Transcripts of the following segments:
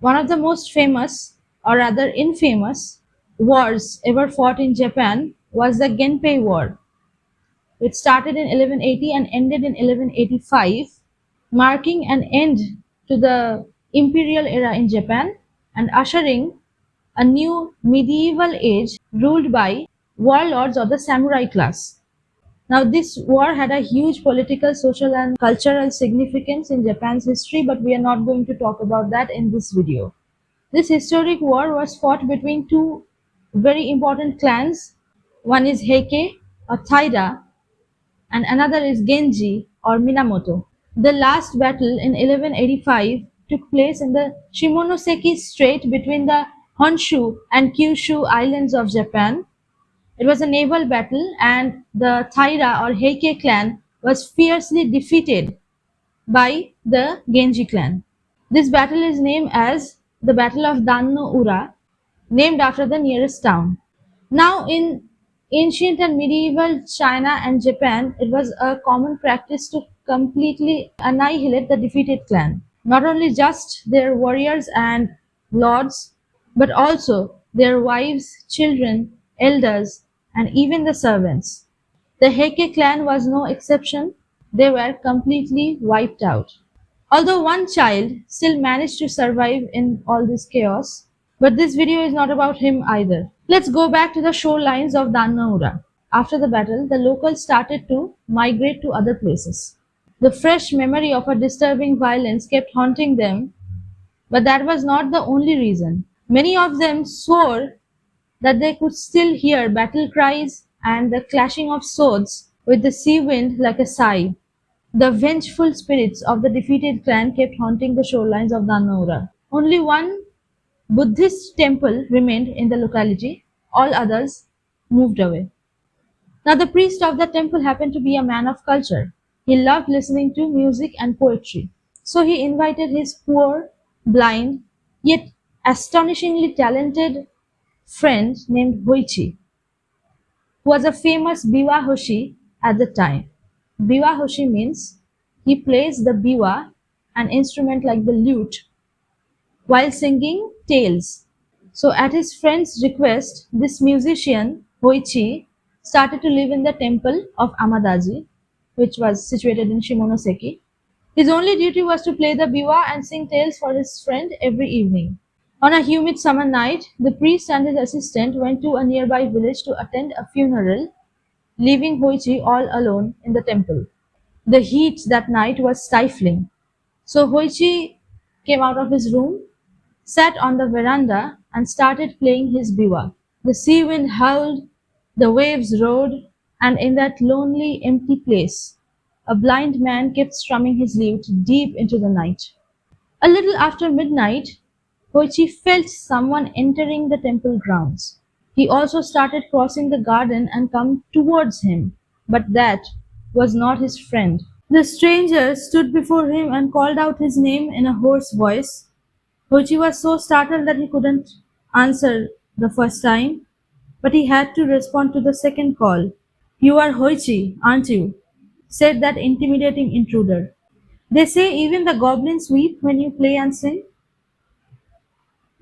One of the most famous, or rather infamous, wars ever fought in Japan was the Genpei War, which started in 1180 and ended in 1185, marking an end to the imperial era in Japan and ushering a new medieval age ruled by warlords of the samurai class. Now, this war had a huge political, social, and cultural significance in Japan's history, but we are not going to talk about that in this video. This historic war was fought between two very important clans. One is Heike or Taira, and another is Genji or Minamoto. The last battle in 1185 took place in the Shimonoseki Strait between the Honshu and Kyushu islands of Japan. It was a naval battle, and the Taira or Heike clan was fiercely defeated by the Genji clan. This battle is named as the Battle of Danno Ura, named after the nearest town. Now, in ancient and medieval China and Japan, it was a common practice to completely annihilate the defeated clan. Not only just their warriors and lords, but also their wives, children, elders, and even the servants. The Heike clan was no exception. They were completely wiped out. Although one child still managed to survive in all this chaos, but this video is not about him either. Let's go back to the shorelines of Dannaura. After the battle, the locals started to migrate to other places. The fresh memory of a disturbing violence kept haunting them, but that was not the only reason. Many of them swore that they could still hear battle cries and the clashing of swords with the sea wind like a sigh. The vengeful spirits of the defeated clan kept haunting the shorelines of Dannaura. Only one Buddhist temple remained in the locality, all others moved away. Now, the priest of the temple happened to be a man of culture. He loved listening to music and poetry. So he invited his poor, blind, yet astonishingly talented friend named Hoichi, who was a famous biwa hoshi at the time. Biwa hoshi means he plays the biwa, an instrument like the lute, while singing tales. So, at his friend's request, this musician, Hoichi, started to live in the temple of Amadaji, which was situated in Shimonoseki. His only duty was to play the biwa and sing tales for his friend every evening. On a humid summer night, the priest and his assistant went to a nearby village to attend a funeral, leaving Hoichi all alone in the temple. The heat that night was stifling, so Hoichi came out of his room, sat on the veranda, and started playing his biwa. The sea wind howled, the waves roared, and in that lonely, empty place, a blind man kept strumming his lute deep into the night. A little after midnight, Hoichi felt someone entering the temple grounds. He also started crossing the garden and come towards him, but that was not his friend. The stranger stood before him and called out his name in a hoarse voice. Hoichi was so startled that he couldn't answer the first time, but he had to respond to the second call. "You are Hoichi, aren't you?" said that intimidating intruder. "They say even the goblins weep when you play and sing.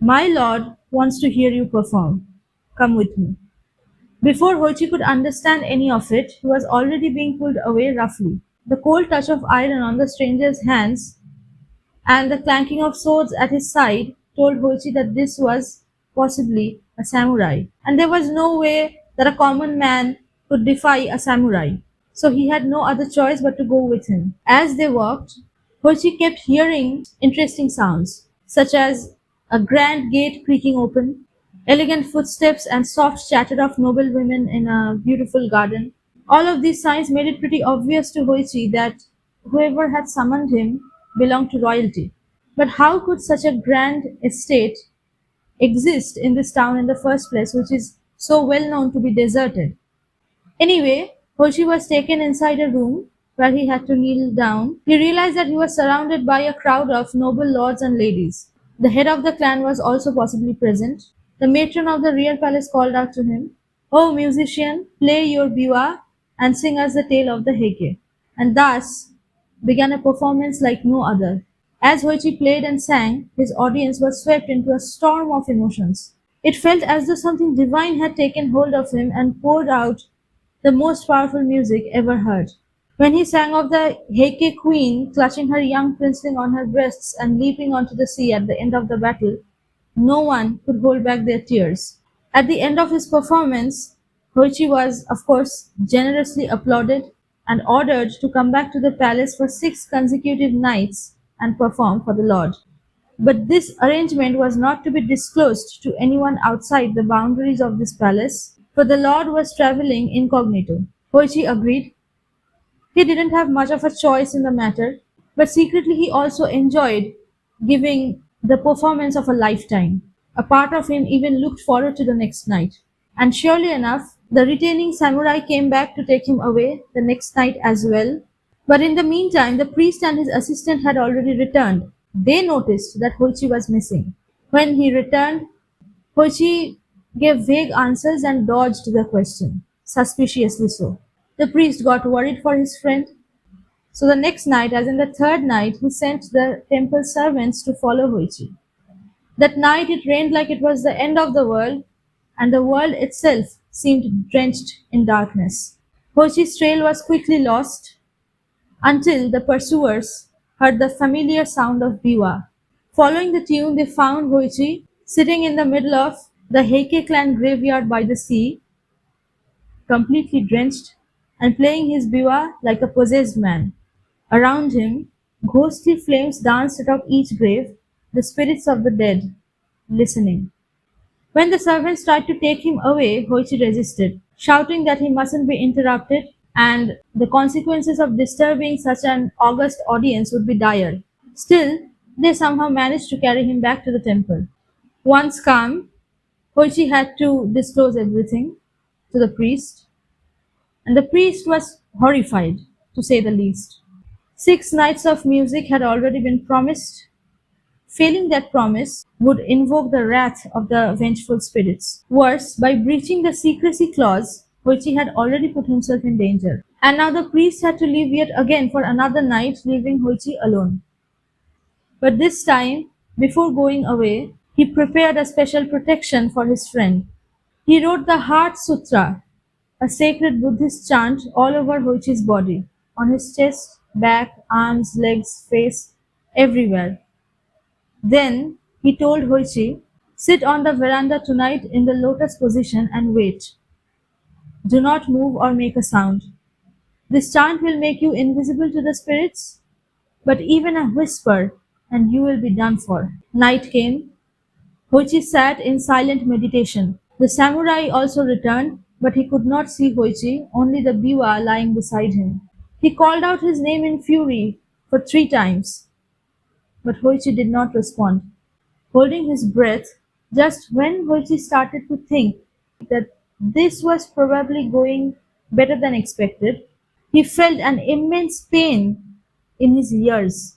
My lord wants to hear you perform. Come with me." Before Hoichi could understand any of it, he was already being pulled away roughly. The cold touch of iron on the stranger's hands and the clanking of swords at his side told Hoichi that this was possibly a samurai, and there was no way that a common man could defy a samurai. So he had no other choice but to go with him. As they walked, Hoichi kept hearing interesting sounds, such as a grand gate creaking open, elegant footsteps, and soft chatter of noble women in a beautiful garden. All of these signs made it pretty obvious to Hoichi that whoever had summoned him belonged to royalty. But how could such a grand estate exist in this town in the first place, which is so well known to be deserted? Anyway, Hoshi was taken inside a room where he had to kneel down. He realized that he was surrounded by a crowd of noble lords and ladies. The head of the clan was also possibly present. The matron of the real palace called out to him, "Oh, musician, play your biwa and sing us the tale of the Heike." And thus began a performance like no other. As Hoichi played and sang, his audience was swept into a storm of emotions. It felt as though something divine had taken hold of him and poured out the most powerful music ever heard. When he sang of the Heike queen clutching her young princeling on her breasts and leaping onto the sea at the end of the battle, no one could hold back their tears. At the end of his performance, Hoichi was, of course, generously applauded and ordered to come back to the palace for 6 consecutive nights and perform for the Lord. But this arrangement was not to be disclosed to anyone outside the boundaries of this palace, for the Lord was traveling incognito. Hoichi agreed. He didn't have much of a choice in the matter, but secretly he also enjoyed giving the performance of a lifetime. A part of him even looked forward to the next night. And surely enough, the retaining samurai came back to take him away the next night as well. But in the meantime, the priest and his assistant had already returned. They noticed that Hoichi was missing. When he returned, Hoichi gave vague answers and dodged the question, suspiciously so. The priest got worried for his friend, so the next night, as in the third night, he sent the temple servants to follow Hoichi. That night it rained like it was the end of the world, and the world itself seemed drenched in darkness. Hoichi's trail was quickly lost until the pursuers heard the familiar sound of biwa. Following the tune, they found Hoichi sitting in the middle of the Heike clan graveyard by the sea, completely drenched, and playing his biwa like a possessed man. Around him, ghostly flames danced atop each grave, the spirits of the dead, listening. When the servants tried to take him away, Hoichi resisted, shouting that he mustn't be interrupted and the consequences of disturbing such an august audience would be dire. Still, they somehow managed to carry him back to the temple. Once calm, Hoichi had to disclose everything to the priest, and the priest was horrified, to say the least. 6 nights of music had already been promised. Failing that promise would invoke the wrath of the vengeful spirits. Worse, by breaching the secrecy clause, which he had already put himself in danger. And now the priest had to leave yet again for another night, leaving Hoichi alone. But this time, before going away, he prepared a special protection for his friend. He wrote the Heart Sutra, a sacred Buddhist chant, all over Hoichi's body, on his chest, back, arms, legs, face, everywhere. Then he told Hoichi, sit on the veranda tonight in the lotus position and wait. Do not move or make a sound. This chant will make you invisible to the spirits, but even a whisper and you will be done for. Night came. Hoichi sat in silent meditation. The samurai also returned, but he could not see Hoichi, only the biwa lying beside him. He called out his name in fury for 3 times, but Hoichi did not respond. Holding his breath, just when Hoichi started to think that this was probably going better than expected, he felt an immense pain in his ears.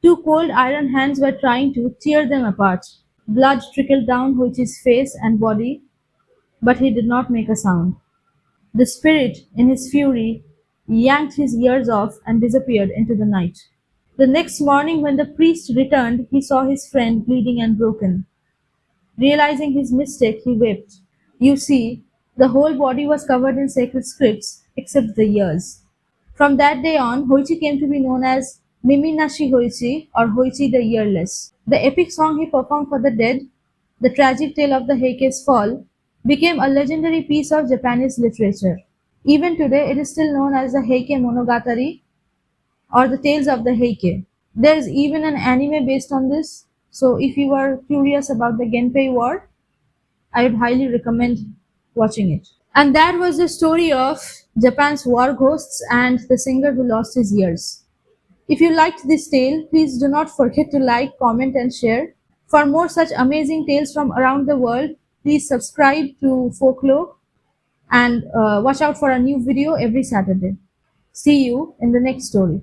2 cold iron hands were trying to tear them apart. Blood trickled down Hoichi's face and body, but he did not make a sound. The spirit, in his fury, yanked his ears off and disappeared into the night. The next morning, when the priest returned, he saw his friend bleeding and broken. Realizing his mistake, he wept. You see, the whole body was covered in sacred scripts except the ears. From that day on, Hoichi came to be known as Miminashi Hoichi or Hoichi the Earless. The epic song he performed for the dead, the tragic tale of the Heike's fall, became a legendary piece of Japanese literature. Even today, it is still known as the Heike Monogatari or the Tales of the Heike. There is even an anime based on this, so if you are curious about the Genpei War, I would highly recommend watching it. And that was the story of Japan's war ghosts and the singer who lost his ears. If you liked this tale, please do not forget to like, comment, and share. For more such amazing tales from around the world, please subscribe to FolkLok and watch out for a new video every Saturday. See you in the next story.